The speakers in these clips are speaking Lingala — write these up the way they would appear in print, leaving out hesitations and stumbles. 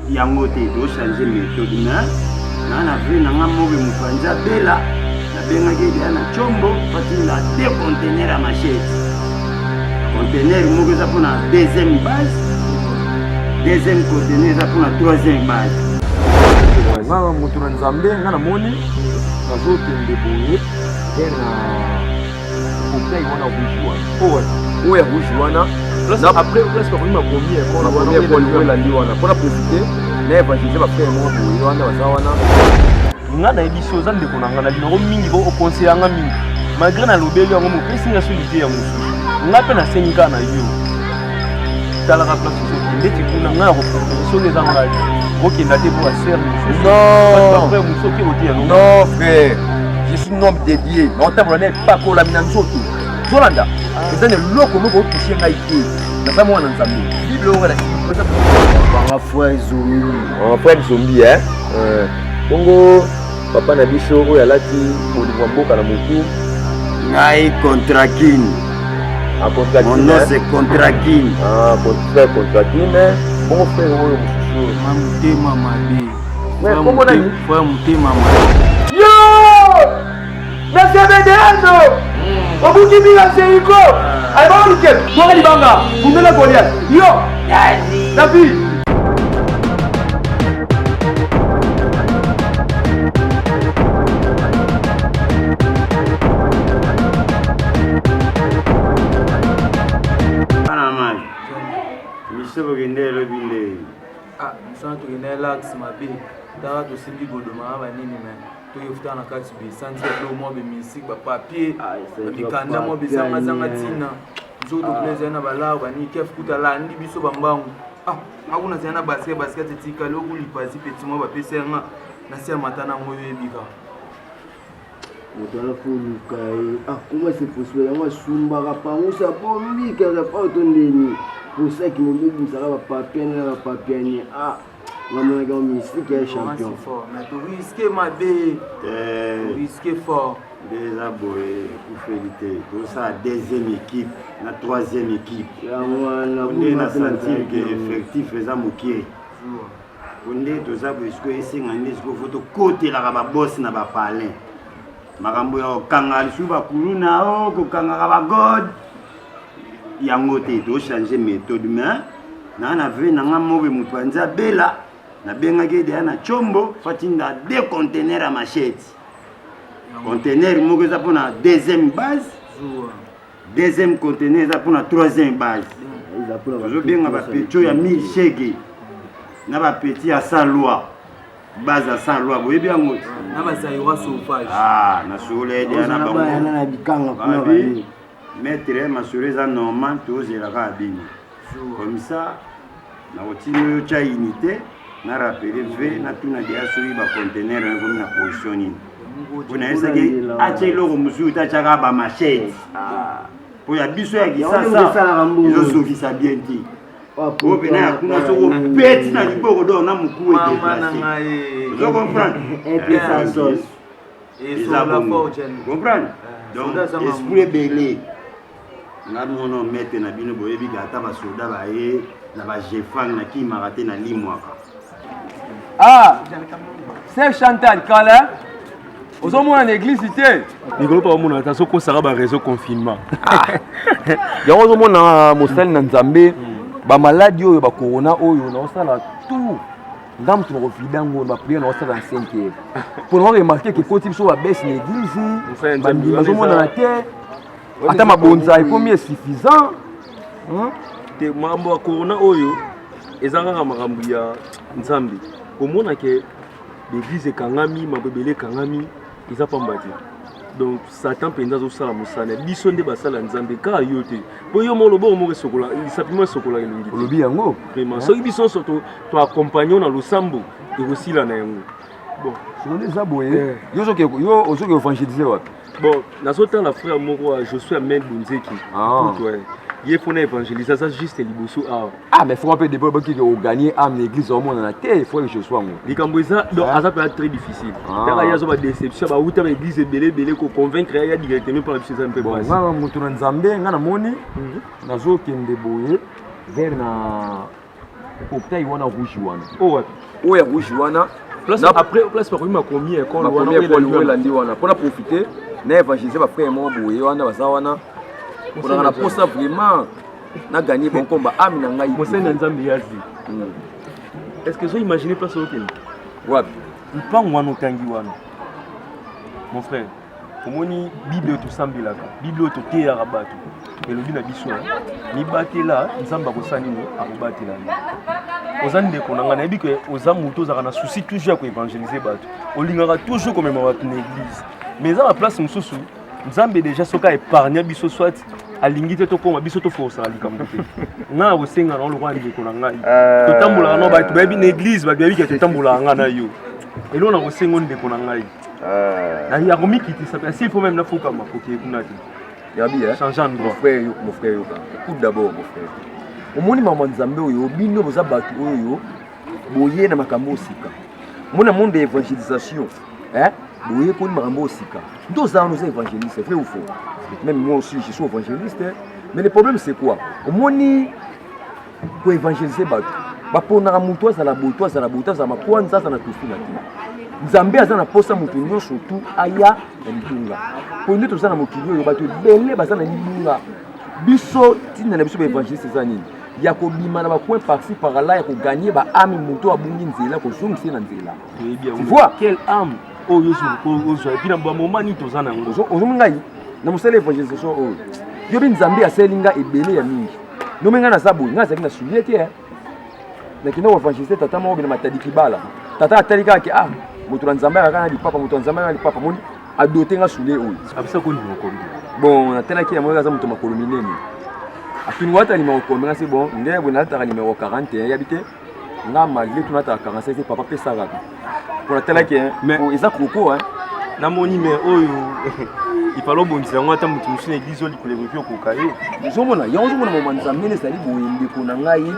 yango te to changer méthode na na vrai na nga mobe mufanja bela na benga ke dia na chombo fatinda deux conteneurs à machette conteneur moko za pour la deuxième base deuxième conteneur za pour la troisième base nga mutu na nzambe nga na moni nazokende boye na kopia iwana rouge wana oya rouge wana après presque comme ma première école landi wana pour profiter na évangéliser ba frère mo boye wana baza wana nga na édition za ndeko na nga na bino mingi ko conseiller nga mingi malgré na lobeli yango mo pesi nga solité ya musu nga pe na senika na yo tala ka place so ndeti kuna nga ko so les engager OK ndaté pour faire non frère je suis un homme dédié non tabonné pas ko la minanzoto Zolanda c'est un loko moko toucher nga ité na sa mwana nzambe bible on la banga frère zombie frère zombie bongo papa na biso oyo alati olingwa mboka na motu ngai contrakine mon nom c'est contrakine contrakine bongo frère oyo mosusu mutema mabe frère mutema mabe yo nasebedeano obuki bila seiko aibaoluke mwaka libanga bundela Goliath yo David Sana tukine lax mabe tara tosimbi godoma banini me toyefuta na kati bi santi do mo be musique ba papier bikanda mo be zanga zanga tina nzoto plaisir na bala bani kef kutala ndi biso bambangu akuna zana basket tika loku lipasi petit mo ba pesenga na sia matana moyo ebika motala fulu kai comment c'est possible yango sumba ka pangusa bombi ka pa otondeni pour ça qui me dit ça va papier ni maman est comme mystique champion mais tu risques ma bé tu risques fort déjà boy pour féliciter pour ça deuxième équipe la troisième équipe on a senti que effectif faisant mokier on est tous ça parce que c'est ngandi ce photo côté la ba boss na ba palin makambo ya kanga suba kuluna ko kanga ba god yango te to changer méthode mais na vrai na nga mobe mutwanza bela na benga ke dia na chombo fatinda deux conteneurs à machette conteneur moko za pour la deuxième base deuxième conteneur za pour la troisième base zo benga ba pecho ya 1000 shege na ba petit à 100 loi base à 100 loi boyebi yango na ba saïwa sauvage na soule dia na bango na bikanga kuna mettre ma sureza normal tous et la rabine comme ça na otino cha unité na rappeler v na tuna dia suri ba conteneur comme na positioning kuna esaki ache loko musu ta chaka ba machette pour ya biso ya kisasa izo sofisa bien ti o bena kuna soko peti na liboko do na mukuwe de place vous comprenez et puis ça sauce et sur la fortune comprendre donc esprit belé na mono mette na bino boyebi ka ta ba soda ba ye na ba jefang na ki marate na limwaka c'est Chantal Kala ozomona na église ité nikolo pa mona ta soko sara ba réseau confinement yango ozomona mosali na nzambe ba maladie oyo ba corona oyo na osala tout ndam tu refida ngo ba prière na osala 5e pour nous remarquer que côté biso ba baisse na église ba ndima ozomona na terre ata mabonza ekomi suffisant te mambo ya corona oyo ezanga makambo ya nzambe komona ke l'église ekangami mabebele ekangami eza pamba te donc satan mpenza azosala mosala biso nde basala nzambe kaka yo te po yo mo loboko moko esokola lisapima esokola elongi te olobi yango vraiment soki biso nyonso toaccompagne na losambo ekosila na yango bon soki eza boye yo ozoki évangéliser wapi bon nazotala frère moko Josué Amel Bunzeki il faut évangéliser ça juste liboso mais faut un peu de pour gagner âme l'église au monde dans la terre il faut que je sois moi les camboisa donc ça peut être très difficile il y a une déception ba outa l'église belé ko convaincre ya directement par la puissance un peu basse nga mutu na nzambe nga na moni nazo kende boye vers na opta wana rouge wana oh oya rouge wana place après place par ma combien école wana ndi wana pour profiter na évangéliser ba frère mo boye wana baza wana pour na posa vraiment na gagner bon combat amina ngai Mosena Nzambe yazi est-ce que vous imaginez place au Kenya wapi mpango wana otangi wana mon frère omoni bible tosambelaka bible toteyaka bato elobi na biso mibatela nzambe akosala nini akobatela oza ndeko na ngai nayebi ke oza moto ozalaka na souci toujours ya koévangéliser bato olingaka toujours komema bato na église mais eza baplace mosusu nzambe déjà soki aépargna biso soit alingi te tokoma biso toforosaka likambo te ngai akosengana olokwa ndeko na ngai totambolaka no bato bayebi na église bato bayebi ke totambolaka ngai na yo elo na kosenga ndeko na ngai ya komikitisa pe s'il faut même nafukama koke kuna te yabi changeant de mon frère écoute d'abord mon frère omoni mama nzambe oyo bino boza bato oyo boye na makambo osika omona monde d'évangélisation boye koni makambo osika ndoza nous évangéliste vrai ou faux même moi aussi je suis évangéliste mais le problème c'est quoi omoni ko évangéliser bato baponaka mutu azala boto azala makwanza azala tofina te nzambe aza na posa moto nyonso tu aya na litunga po nde toza na mokili oyo bato ebele baza na libunga biso ntina na biso baévangéliste eza nini ya kobima na bapoint parci par là ya koganye baame moto abungi nzela kozongisa na nzela tu vois quelle âme oyo ozwa epi na bamoma nini toza na yango ozomi ngai na mosala évangélisation oyo yobi nzambe asali nga ebele ya mingi nomi ngai naza boye ngai azalaki na sulie te nakenda koévangéliste tata moko bina matadiki bala tata atali kaka moto na nzambe akaka na lipapa moto na nzambe akaka na lipapa moni adote nga sulie oyo abisa koni mokolo bon natelaki yango aza moto makolo minene atuni wata numéro combien c'est bon nde boye nalataka numéro 41 yabi te nga malgré tout nataka 45 papa pesa kaka po natelaki eza koko namoni me oyo ifalo obongisa yango ata moto mosu na église olikolo ekoki okoka ye ozomona yango ozomona mama nzambe ezali boye ndeko na ngai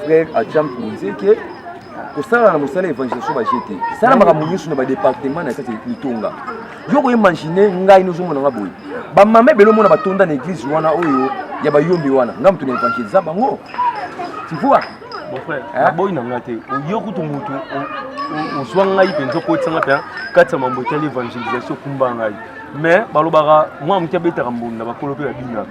frère acham monzeke kosala na mosala évangélisation bajete sala makambo nyonso na badépartement na kati litonga yo koimagine ngai nozomona nga boye bamama ebele omona batonda na église wana oyo ya bayombi wana nga moto na évangélisa bango tu vois mon frère aboyi na nga te oyo kutu moto ozwa ngai mpenza okotisanga mpe kati ya mambo etali évangélisation kumba ngai mais balobaka mwa moki abetaka mbonda bakolo mpe babingaka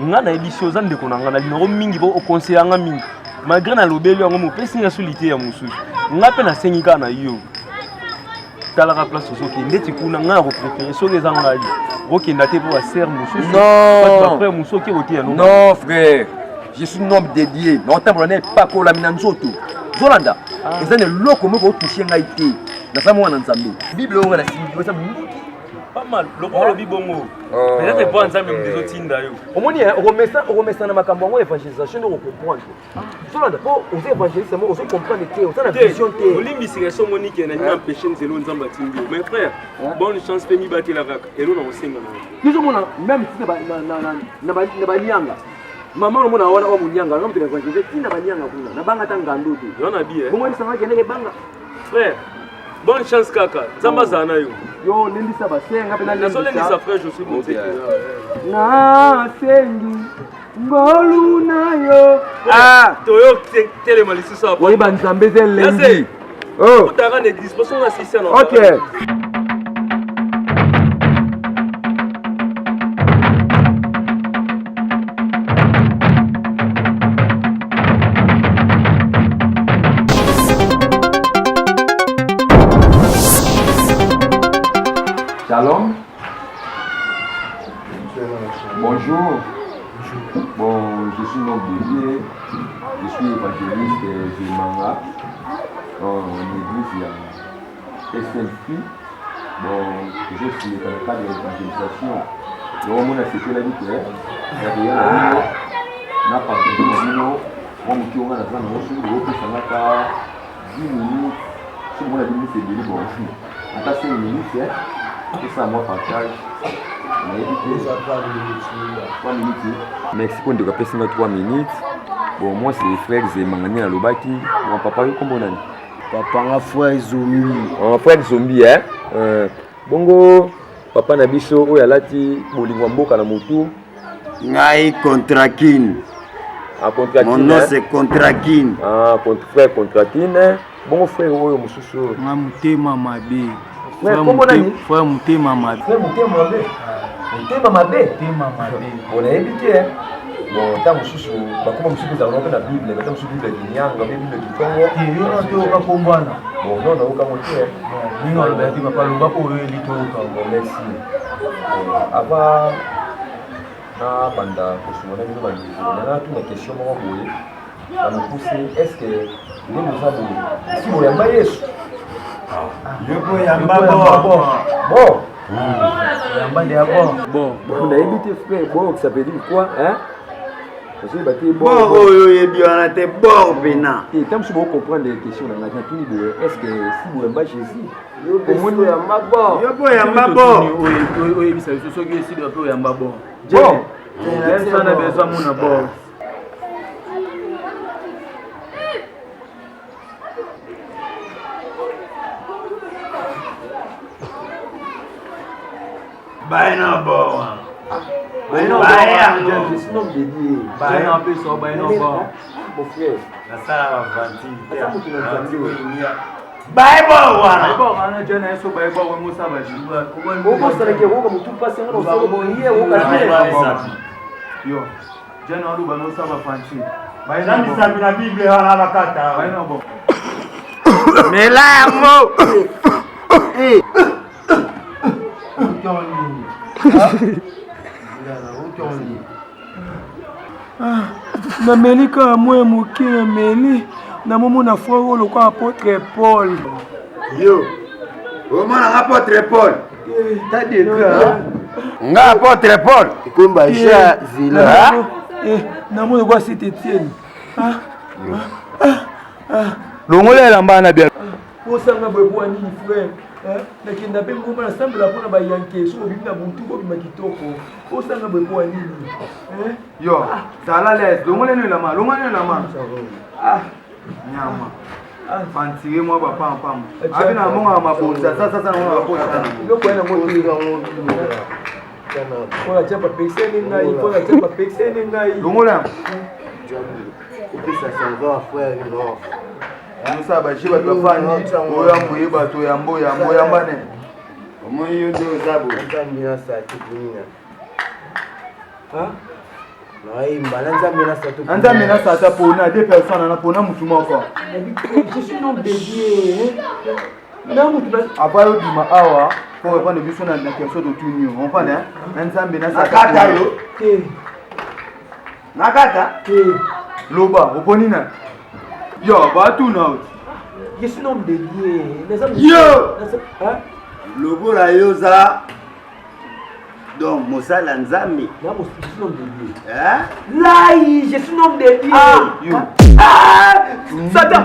nga nayebi si oza ndeko na nga na linoro mingi po okonseyanga mingi malgré nalobeli yango mopesi nga solité ya mosusu nga mpe nasengi kaka na yo talaka place ozokende ti kuna nga nakopréféré soki eza ngai okenda te mpo basere mosusu bafrère mosusu oke koteya non frère je suis un homme dédié naotambola na epakolami na nzoto zolanda eza na eloko moko otouche ngai te naza mwana nzambe bible oyo nga nasimbi eza mingi pas mal lokola lobi bongo peut-être po nzambe modezotinda yo omoni okomesa na makambo yango évangélisation nde okomprendre zolanda mpo oza évangéliste mo ozokomprendre te oza na vision te olimbisika so omoni ke na empêche nzela nzambe atindi yo mais frère bonne chance mpe mibatela kaka elo na kosenga na yo tozomona même ti na balianga mama omona wana wa munyanga na mtu na évangélise ti na balianga kuna nabanga ta ngando te yo na bien bongo lisanga kendeke banga frère bonne chance kaka nzambe azala na yo yo nendisa basenga mpe nazolendisa frère je suis monté nasengi ngolu na yo toyo telema lisusu oyeba nzambe eza elengi otaka na église poso nga sisia na ok Shalom. Bonjour. Bon, je suis nom dédié. Je suis évangéliste de Manga. En église, il y a SNP. Bon, je suis dans le cadre de l'évangélisation. Donc, on a cité la vie que derrière la vie, on a partagé le nom. On a dit qu'on a besoin de nous, on a 10 minutes. Si on a 10 minutes, c'est bien. Bon, on a 5 minutes. C'est ça, moi, partage. Merci pour nous rappeler 3 minutes. Bon, moi, c'est frère Zemangani à Lobaki. Mon papa, comment on a dit? Papa, frère Zombie. Oh, frère Zombie, hein? Bongo, papa Nabiso, Oyalati, Bolingwamboka na Motu. Ngai Contrakin. Mon nom c'est Contrakine. Ah, frère Contrakine. Bon frère, oyo mususu. Mutema mabe. Frère Mutema mabe. Frère Mutema mabe. Mutema mabe. On a évité. Bon, tant mususu, bakoma mususu za na Bible, tant mususu Bible kinyanga, Bible kitongo. Yo ndio ukakombana. Bon, non, na ukamotia. Ningo alobaki papa lobako oyo litoka. Bon, merci. Avant na banda kusumona bino bandi. Na tu na question moko boye. Na mukuse, est-ce que nous avons si vous yamba Yesu? Je peux yamba bon. Bon. Yamba de bon. Bon, on a évité frère, bon, ça veut dire quoi, hein? Parce que bon, oh, et bien on a été bon pena. Et tant que vous comprenez les questions dans la tout niveau, est-ce que si vous yamba Jésus? Yo peux yamba bon. Yo peux yamba bon. Oui, ça veut dire que si tu peux yamba bon. Bon. On a besoin mon bon. Baina bon. Baina bon. C'est nom de Dieu. Baina un peu ça, baina bon. Mon frère. La salle va vantir. Baina bon. Bon, on a déjà un so baina bon, on ça va jouer. Comment ça que vous comme tout passer dans le bon hier ou yo. Jana olu bano ça va fanti. Baina ça na Bible wana bakata. Baina bon. Mais là mo. Eh. Na melika mwe muke meli na momo na foro le quoi apôtre Paul. Yo. Comment na apôtre Paul? Ta de Nga apôtre Paul. Kumba isha zila. Na momo kwa Saint Etienne. Longola lambana bien. Osanga bwebwa nini frère? Nakenda pe ngoma na sambela pona ba yanke so bibina buntu ko bima kitoko. Osanga bwebwa nini? Yo, sala les, longole ne la ma. Nyama. Fantire moi ba pam. Abi na monga mabonza sasa na monga mabonza. Loko ena moto ngo. Kwa chapa pexene ngai. Longola. Ça s'en va frère non. Musa bashi batafani oyambuye bato yambane. Comment yo ndo zabo? Nzambi sa tukunina. Nzambi na sa ta pona deux personnes na pona mutu moko. Je suis nom de Dieu. Na mutu après yo dima awa pour répondre biso na question de tunio. On parle hein? Nzambi na sa kata yo. Nakata? Loba, oponina. Yo, batu now. Je suis nom de Dieu. Yo! Lobo la yoza. Donc, Mosala Nzambi. Je suis nom de Dieu. Hein? Là, je suis nom de Dieu. Yo. Satan.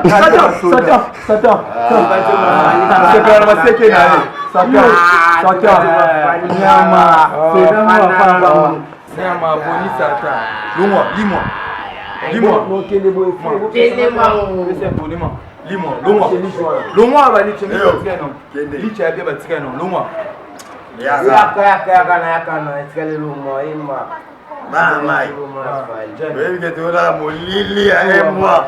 C'est pas la seke na. Satan. Nyama. C'est dans ma femme. Nyama boni Satan. Dis-moi. Dis-moi. Longwa abali chemi batikano. Licha ya beba tikano. Longwa. Yakana etikale lumo ima. Mama. Wewe ngetola molili ya emwa.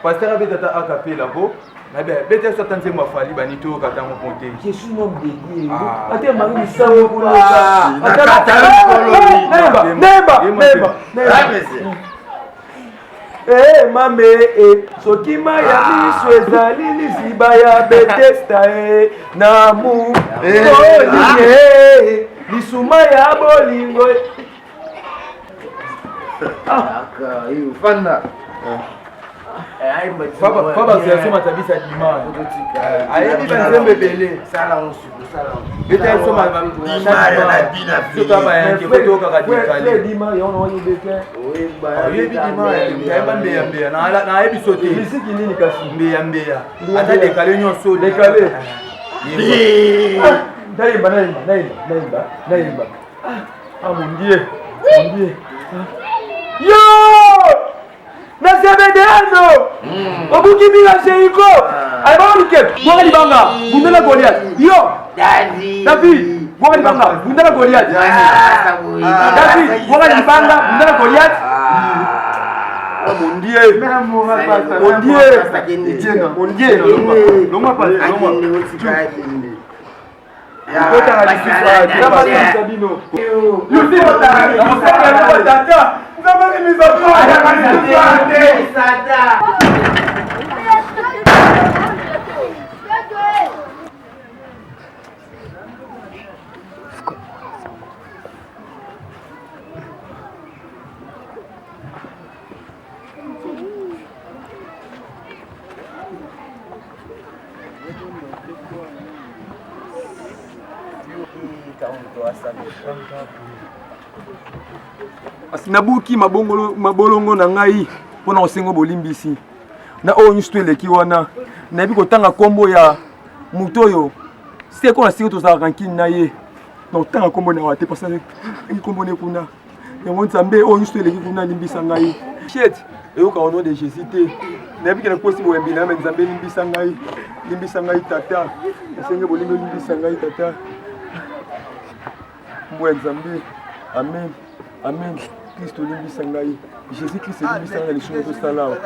Pasteur abeta akapela bo. Na bien, beta Satan c'est moi fali banito kata mo ponte. Je suis nom de Dieu. Ate mari sango kuna. Nemba. Mame sokima ya miso ezali liziba ya Bethesda namu lisuma ya bolingo Fanda. Faba siyasoma tabisa dimana. Ayebi banzembe bele. Sala onsu. Beta soma Dimana na bina fi. Sota ba yanke foto ka kadikali. Dima yo no yibeke. Ayebi dimana yemba mbeya na ayebi sote. Misiki nini kasi? Mbeya. Ata dekale nyonso Dekale. Naimba. Mon Dieu. Yo! Nasebedeano! Obuki bila Jericho! Aibaruke! Bora libanga! Bundela Goliath! Yo! David! Bora libanga! Bundela Goliath! David! Bora libanga! Bundela Goliath! Mon Dieu. Nabuki mabolongo na ngai pona osengo bolimbisi na oyo nyusu eleki wana nayebi kotanga kombo ya moto oyo seko na siko tozalaka nkini na ye na otanga kombo na wate pasa kombo ne kuna yango nzambe oyo nyusu eleki kuna limbisa ngai chet eyoka au nom de Jésus te nayebi kena kosi boyembi na me nzambe limbisa ngai tata esenge bolingo limbisa ngai tata mbo ya nzambe amen amen Kristo limbisa ngai Jésus Christ limbisa ngai lisumu tosala